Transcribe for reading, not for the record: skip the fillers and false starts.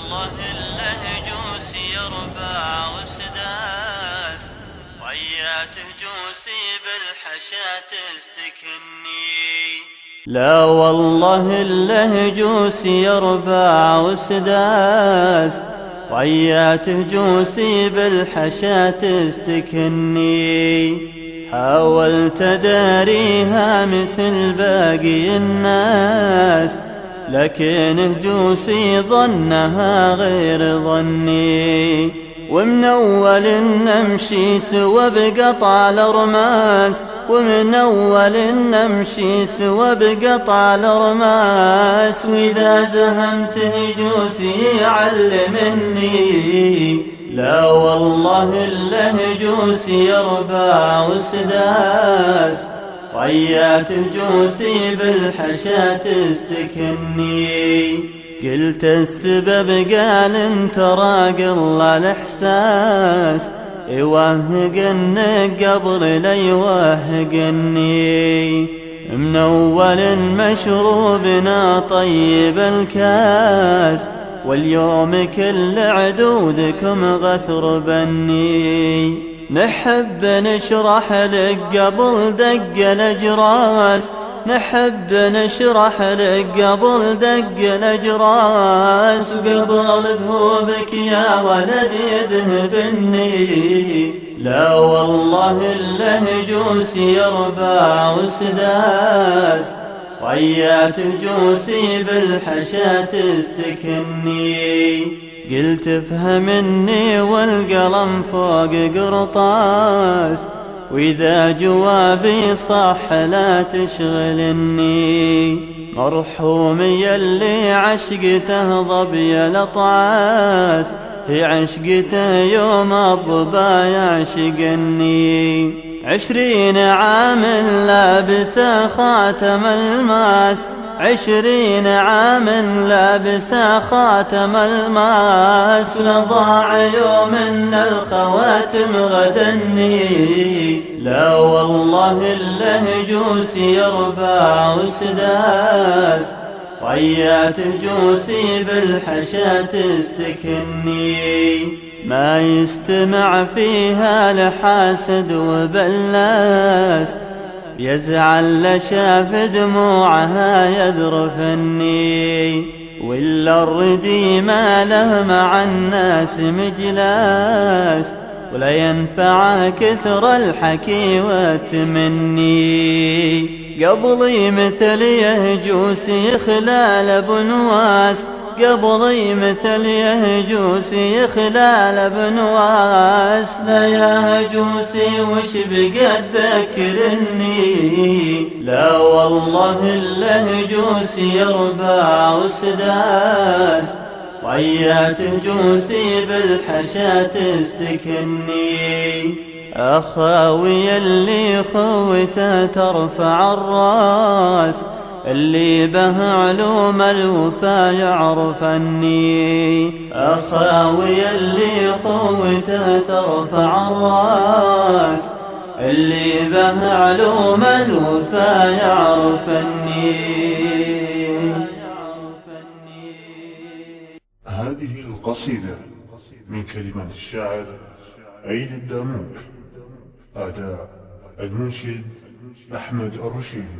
والله اللهجوس يربع وسداس، وياته جوسي بالحشا تستكني. لا والله اللهجوس يربع وسداس، وياته جوسي بالحشا تستكني. حاولت أداريها مثل باقي الناس، لكن جوسي ظنها غير ظني. ومن أول نمشي سوا بقطع الأرماس، ومن أول نمشي سوا بقطع الأرماس. وإذا زهمته جوسي يعلمني، لا والله اللهجوس يربع وسداس، وياته جوسي بالحشا تستكني. قلت السبب قال انت راقل الإحساس، يوهقنك قبل لا يوهقني. من أول مشروبنا طيب الكاس، واليوم كل عدودكم غثر بني. نحب نشرح لك قبل دق الأجراس، نحب نشرح لك قبل دق الأجراس. وقبل ذهوبك يا ولد يذهبني، لا والله اللهجوس يربع وسداس، وياته جوسي بالحشا تستكني. قلت افهمني والقلم فوق قرطاس، وإذا جوابي صح لا تشغلني. مرحوم يلي عشقته ضبي الأطعاس، هي عشقته يوم الضبا يعشقني. 20 عام لابس خاتم الماس، 20 عام لابس خاتم الماس. لضاع يوم ان الخواتم غدني، لا والله اللهجوس يربع وسداس، وياته جوسي بالحشا تستكني. ما يستمع فيها لحاسد وبلاس، يزعل لشاف دموعها يذرفني. ولا الردي ما له مع الناس مجلاس، ولا ينفع كثر الحكي والتمني. قبلي مثل يهجوس يخلال بنواس، قبلي مثل يهجوس يخلال بنواس. لا يا هجوسي وش بقى تذكرني، لا والله اللهجوس يربع وسداس، وياته جوسي بالحشا تستكني. أخاوي اللي خوته ترفع الراس، اللي به علوم الوفا يعرفني. أخاوي اللي خوته ترفع الراس، اللي به علوم الوفا يعرفني. هذه القصيدة من كلمات الشاعر عيد الداموك، أداء المنشد أحمد الرشيدي.